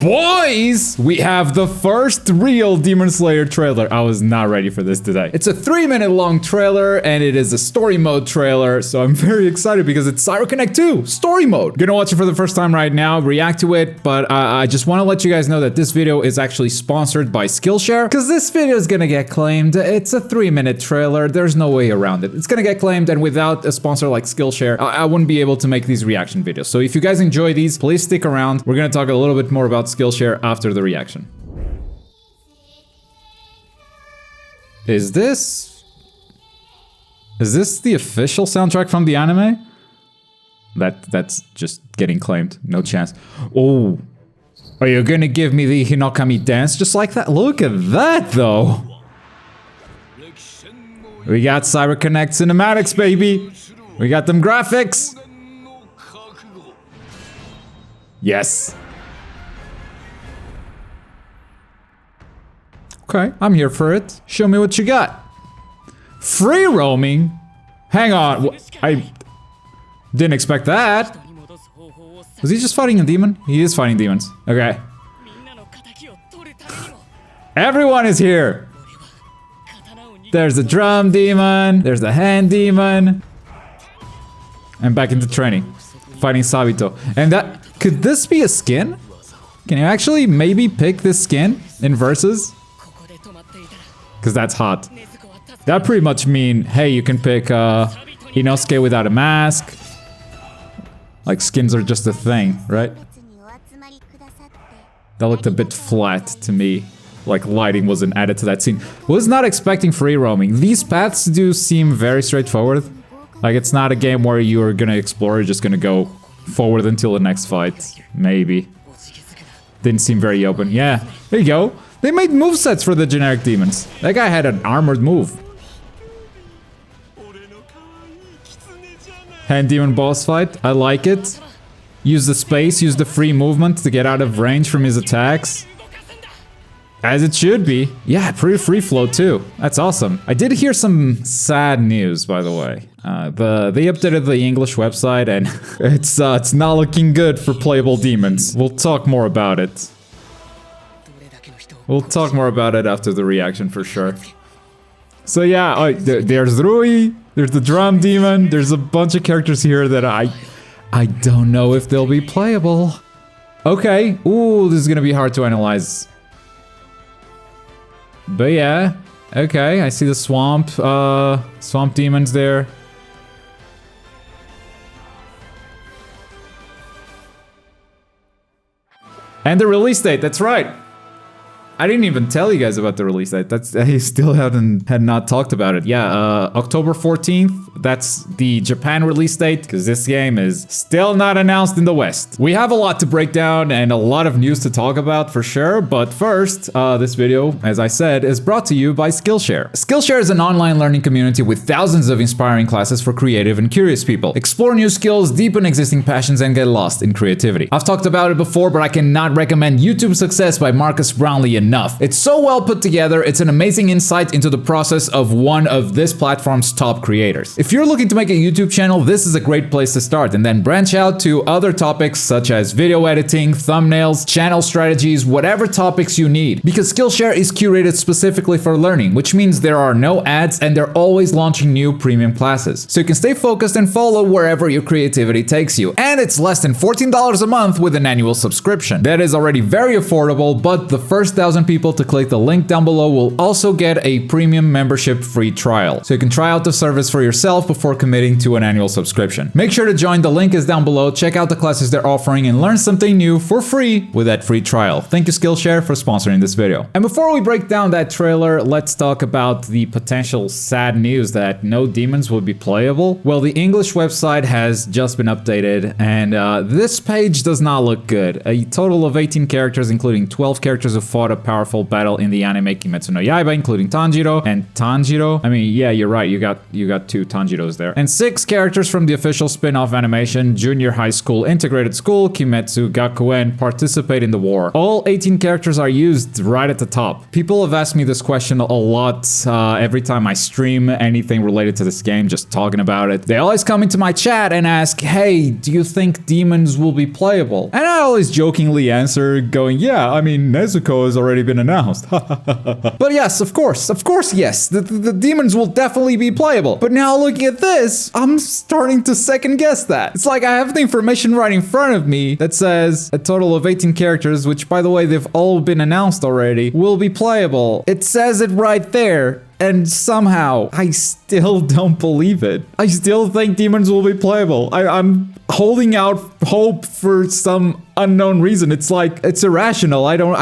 Boys, we have the first real Demon Slayer trailer. I was not ready for this today. It's a 3-minute long trailer and it is a story mode trailer, so I'm very excited because it's CyberConnect 2 story mode. Gonna watch it for the first time right now, react to it, but I just want to let you guys know that this video is actually sponsored by Skillshare because this video is gonna get claimed. It's a 3-minute trailer. There's no way around it. It's gonna get claimed, and without a sponsor like Skillshare, I wouldn't be able to make these reaction videos. So if you guys enjoy these, please stick around. We're gonna talk a little bit more about Skillshare after the reaction. Is this the official soundtrack from the anime? That's just getting claimed. No chance. Oh, are you gonna give me the Hinokami dance just like that? Look at that though. We got CyberConnect cinematics, baby. We got them graphics. Yes. Okay, I'm here for it. Show me what you got. Free roaming? Hang on, I didn't expect that. Was he just fighting a demon? He is fighting demons. Okay. Everyone is here. There's the drum demon, there's the hand demon. And back into training. Fighting Sabito. And that, could this be a skin? Can you actually maybe pick this skin in versus? Because that's hot. That pretty much mean, hey, you can pick Inosuke without a mask. Like skins are just a thing, right? That looked a bit flat to me. Like lighting wasn't added to that scene. Was not expecting free roaming. These paths do seem very straightforward. Like it's not a game where you're gonna explore, you're just gonna go forward until the next fight. Maybe. Didn't seem very open. Yeah, there you go. They made movesets for the generic demons. That guy had an armored move. Hand demon boss fight. I like it. Use the space, use the free movement to get out of range from his attacks. As it should be. Yeah, pretty free flow too. That's awesome. I did hear some sad news, by the way. They updated the English website and it's not looking good for playable demons. We'll talk more about it. We'll talk more about it after the reaction for sure. So yeah, there's Rui, there's the drum demon, there's a bunch of characters here that I don't know if they'll be playable. Okay, ooh, this is gonna be hard to analyze. But yeah, okay, I see the swamp demons there. And the release date, that's right. I didn't even tell you guys about the release date. I still had not talked about it. Yeah, October 14th. That's the Japan release date, because this game is still not announced in the West. We have a lot to break down and a lot of news to talk about for sure. But first, this video, as I said, is brought to you by Skillshare. Skillshare is an online learning community with thousands of inspiring classes for creative and curious people. Explore new skills, deepen existing passions, and get lost in creativity. I've talked about it before, but I cannot recommend YouTube Success by Marcus Brownlee enough. It's so well put together. It's an amazing insight into the process of one of this platform's top creators. If you're looking to make a YouTube channel, this is a great place to start, and then branch out to other topics such as video editing, thumbnails, channel strategies, whatever topics you need. Because Skillshare is curated specifically for learning, which means there are no ads and they're always launching new premium classes. So you can stay focused and follow wherever your creativity takes you. And it's less than $14 a month with an annual subscription. That is already very affordable, but the first 1,000 people to click the link down below will also get a premium membership free trial. So you can try out the service for yourself before committing to an annual subscription. Make sure to join, the link is down below, check out the classes they're offering and learn something new for free with that free trial. Thank you Skillshare for sponsoring this video. And before we break down that trailer, let's talk about the potential sad news that no demons will be playable. Well, the English website has just been updated and this page does not look good. A total of 18 characters, including 12 characters who fought a powerful battle in the anime Kimetsu no Yaiba, including Tanjiro. And Tanjiro, I mean, yeah, you're right, you got two Tanjiro. Tanjiro's there. And 6 characters from the official spin-off animation, Junior High School Integrated School, Kimetsu Gakuen, participate in the war. All 18 characters are used right at the top. People have asked me this question a lot every time I stream anything related to this game, just talking about it. They always come into my chat and ask, hey, do you think demons will be playable? And I always jokingly answer going, yeah, I mean, Nezuko has already been announced. But yes, of course, yes. The demons will definitely be playable. But now looking at this, I'm starting to second guess that. It's like I have the information right in front of me that says a total of 18 characters, which by the way, they've all been announced already, will be playable. It says it right there. And somehow, I still don't believe it. I still think demons will be playable. I'm holding out hope for some unknown reason. It's like, it's irrational. I don't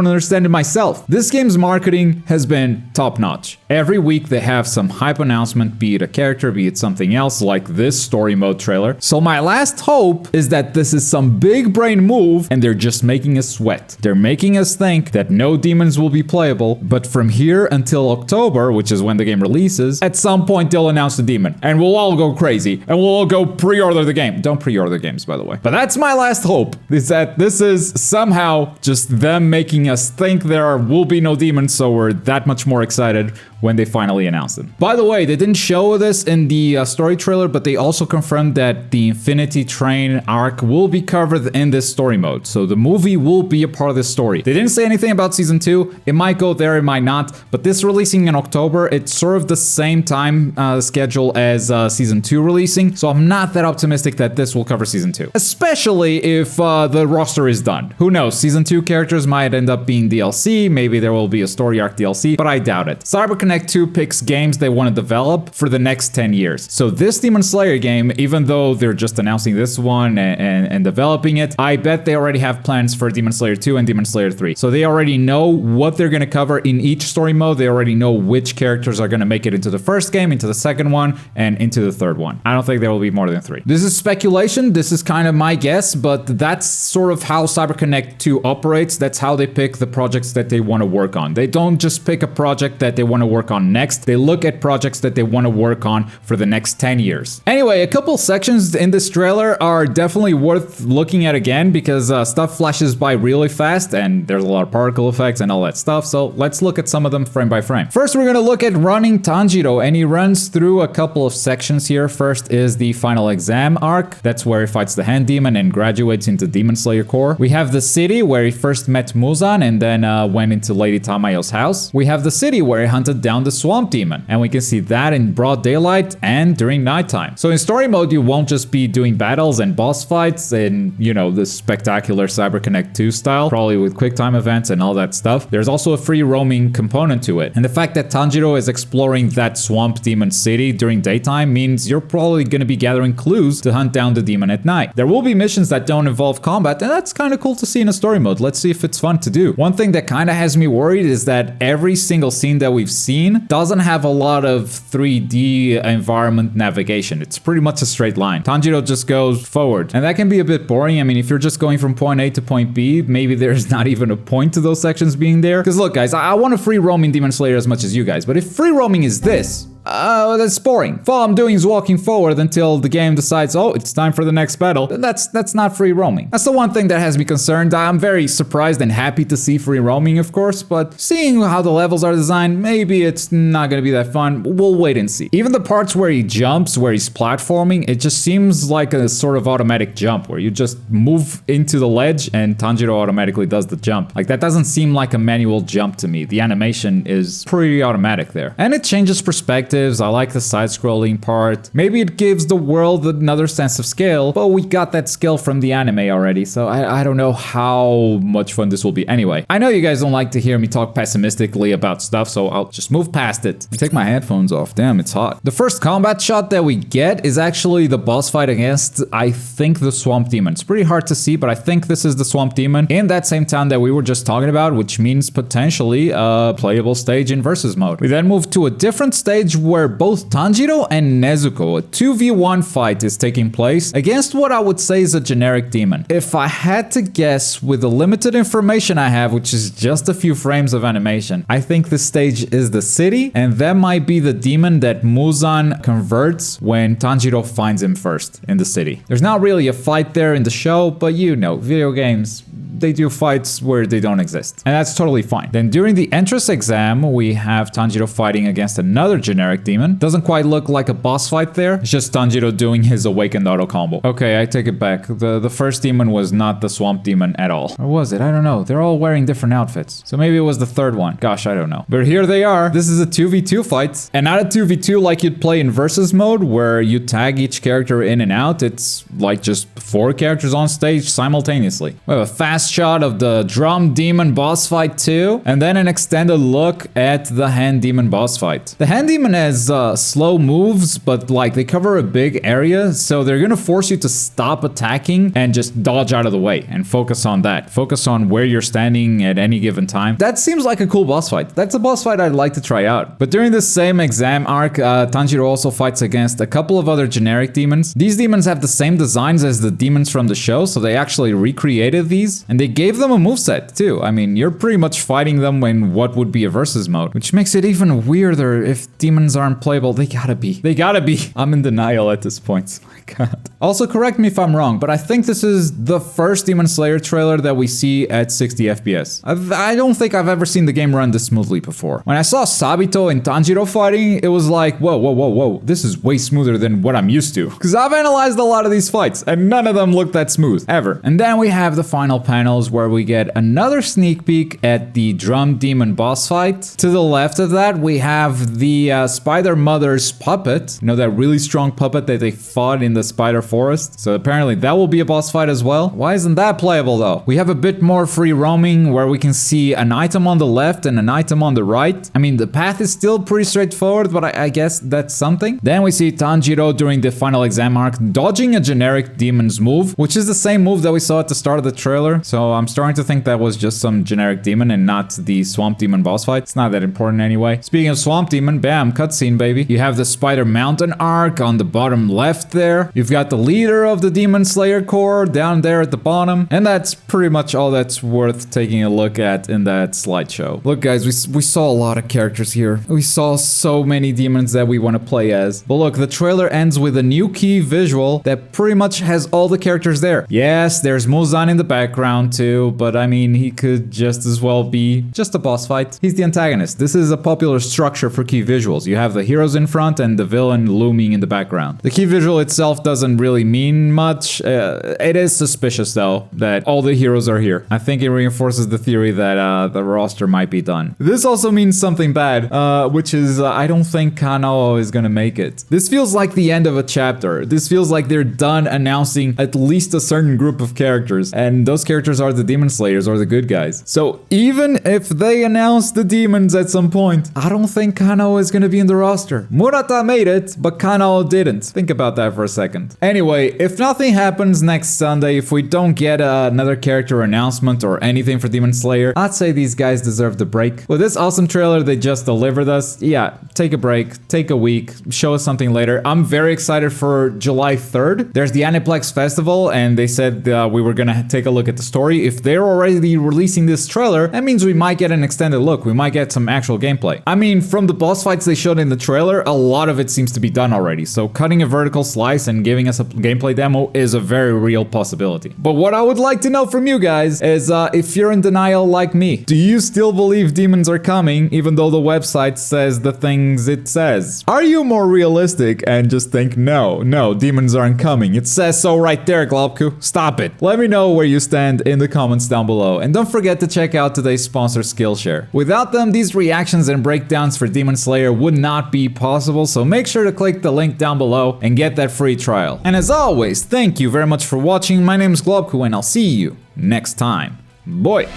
understand it myself. This game's marketing has been top notch. Every week they have some hype announcement, be it a character, be it something else, like this story mode trailer. So my last hope is that this is some big brain move and they're just making us sweat. They're making us think that no demons will be playable, but from here until October, which is when the game releases, at some point they'll announce the demon and we'll all go crazy and we'll all go pre-order the game. Don't pre-order games, by the way. But that's my last hope, is that this is somehow just them making us think there will be no demons, so we're that much more excited when they finally announce them. By the way, they didn't show this in the story trailer, but they also confirmed that the Infinity Train arc will be covered in this story mode. So the movie will be a part of this story. They didn't say anything about season 2. It might go there, it might not, but this releasing in October, it's sort of the same time schedule as season 2 releasing. So I'm not that optimistic that this will cover season 2, especially if the roster is done. Who knows? Season 2 characters might end up being DLC. Maybe there will be a story arc DLC, but I doubt it. CyberConnect 2 picks games they want to develop for the next 10 years. So this Demon Slayer game, even though they're just announcing this one and developing it, I bet they already have plans for Demon Slayer 2 and Demon Slayer 3. So they already know what they're going to cover in each story mode. They already know which characters are going to make it into the first game, into the second one, and into the third one. I don't think there will be more than 3. This is speculation. This is kind of my guess, but that's sort of how CyberConnect 2 operates. That's how they pick the projects that they want to work on. They don't just pick a project that they want to work on next. They look at projects that they want to work on for the next 10 years. Anyway, a couple sections in this trailer are definitely worth looking at again because stuff flashes by really fast and there's a lot of particle effects and all that stuff. So let's look at some of them frame by frame. First, we're going to look at running Tanjiro, and he runs through a couple of sections here. First is the final exam arc. That's where he fights the hand demon and graduates into Demon Slayer Core. We have the city where he first met Muzan and then went into Lady Tamayo's house. We have the city where he hunted down the swamp demon, and we can see that in broad daylight and during nighttime. So in story mode, you won't just be doing battles and boss fights in, you know, the spectacular CyberConnect 2 style, probably with quick time events and all that stuff. There's also a free roaming component to it. And the fact that Tanjiro is exploring that swamp demon city during daytime means you're probably going to be gathering clues to hunt down the demon at night. There will be missions that don't involve combat, and that's kind of cool to see in a story mode. Let's see if it's fun to do. One thing that kind of has me worried is that every single scene that we've seen doesn't have a lot of 3D environment navigation. It's pretty much a straight line. Tanjiro just goes forward, and that can be a bit boring. I mean, if you're just going from point A to point B, maybe there's not even a point to those sections being there. Because look, guys, I want a free roaming Demon Slayer as much as you guys, but if free roaming is this, that's boring. If all I'm doing is walking forward until the game decides, oh, it's time for the next battle, that's not free roaming. That's the one thing that has me concerned. I'm very surprised and happy to see free roaming, of course, but seeing how the levels are designed, maybe it's not gonna be that fun. We'll wait and see. Even the parts where he jumps, where he's platforming, it just seems like a sort of automatic jump where you just move into the ledge and Tanjiro automatically does the jump. Like, that doesn't seem like a manual jump to me. The animation is pretty automatic there. And it changes perspective. I like the side-scrolling part. Maybe it gives the world another sense of scale, but we got that scale from the anime already, so I don't know how much fun this will be. Anyway, I know you guys don't like to hear me talk pessimistically about stuff, so I'll just move past it. Take my headphones off. Damn, it's hot. The first combat shot that we get is actually the boss fight against, I think, the Swamp Demon. It's pretty hard to see, but I think this is the Swamp Demon in that same town that we were just talking about, which means potentially a playable stage in versus mode. We then move to a different stage where both Tanjiro and Nezuko, a 2v1 fight, is taking place against what I would say is a generic demon. If I had to guess with the limited information I have, which is just a few frames of animation, I think the stage is the city, and that might be the demon that Muzan converts when Tanjiro finds him first in the city. There's not really a fight there in the show, but you know, video games, they do fights where they don't exist. And that's totally fine. Then during the entrance exam, we have Tanjiro fighting against another generic demon. Doesn't quite look like a boss fight there. It's just Tanjiro doing his awakened auto combo. Okay, I take it back. The first demon was not the swamp demon at all. Or was it? I don't know. They're all wearing different outfits. So maybe it was the third one. Gosh, I don't know. But here they are. This is a 2v2 fight. And not a 2v2 like you'd play in versus mode where you tag each character in and out. It's like just 4 characters on stage simultaneously. We have a fast shot of the drum demon boss fight too, and then an extended look at the hand demon boss fight. The hand demon has slow moves, but like they cover a big area, so they're gonna force you to stop attacking and just dodge out of the way and focus on that. Focus on where you're standing at any given time. That seems like a cool boss fight. That's a boss fight I'd like to try out. But during this same exam arc, Tanjiro also fights against a couple of other generic demons. These demons have the same designs as the demons from the show, so they actually recreated these, and they gave them a moveset too. I mean, you're pretty much fighting them in what would be a versus mode, which makes it even weirder. If demons aren't playable, they gotta be. They gotta be. I'm in denial at this point. My god. Also, correct me if I'm wrong, but I think this is the first Demon Slayer trailer that we see at 60 FPS. I don't think I've ever seen the game run this smoothly before. When I saw Sabito and Tanjiro fighting, it was like, whoa, this is way smoother than what I'm used to. Because I've analyzed a lot of these fights, and none of them look that smooth, ever. And then we have the final panels where we get another sneak peek at the drum demon boss fight. To the left of that, we have the Spider Mother's puppet. You know, that really strong puppet that they fought in the Spider Forest. So apparently that will be a boss fight as well. Why isn't that playable though? We have a bit more free roaming where we can see an item on the left and an item on the right. I mean, the path is still pretty straightforward, but I guess that's something. Then we see Tanjiro during the final exam arc dodging a generic demon's move, which is the same move that we saw at the start of the trailer. So I'm starting to think that was just some generic demon and not the swamp demon boss fight. It's not that important anyway. Speaking of swamp demon, bam, cutscene baby. You have the Spider Mountain arc on the bottom left there. You've got the leader of the Demon Slayer Corps down there at the bottom. And that's pretty much all that's worth taking a look at in that slideshow. Look guys, we saw a lot of characters here. We saw so many demons that we want to play as. But look, the trailer ends with a new key visual that pretty much has all the characters there. Yes, there's Muzan in the background too, but I mean, he could just as well be just a boss fight. He's the antagonist. This is a popular structure for key visuals. You have the heroes in front and the villain looming in the background. The key visual itself doesn't really mean much. It is suspicious though that all the heroes are here. I think it reinforces the theory that the roster might be done. This also means something bad, which is I don't think Kanao is gonna make it. This feels like the end of a chapter. This feels like they're done announcing at least a certain group of characters, and those characters are the Demon Slayers or the good guys. So even if they announce the demons at some point, I don't think Kanao is gonna be in the roster. Murata made it, but Kanao didn't. Think about that for a second. Anyway, if nothing happens next Sunday, if we don't get another character announcement or anything for Demon Slayer, I'd say these guys deserve the break. With this awesome trailer they just delivered us, yeah, take a break, take a week, show us something later. I'm very excited for July 3rd. There's the Aniplex Festival, and they said we were gonna take a look at the story. If they're already releasing this trailer, that means we might get an extended look. We might get some actual gameplay. I mean, from the boss fights they showed in the trailer, a lot of it seems to be done already. So cutting a vertical slice and giving us a gameplay demo is a very real possibility. But what I would like to know from you guys is if you're in denial like me, do you still believe demons are coming even though the website says the things it says? Are you more realistic and just think, no, demons aren't coming? It says so right there, Globku. Stop it. Let me know where you stand in the comments down below. And don't forget to check out today's sponsor, Skillshare. Without them, these reactions and breakdowns for Demon Slayer would not be possible, so make sure to click the link down below and get that free trial. And as always, thank you very much for watching. My name is Globku, and I'll see you next time. Boy!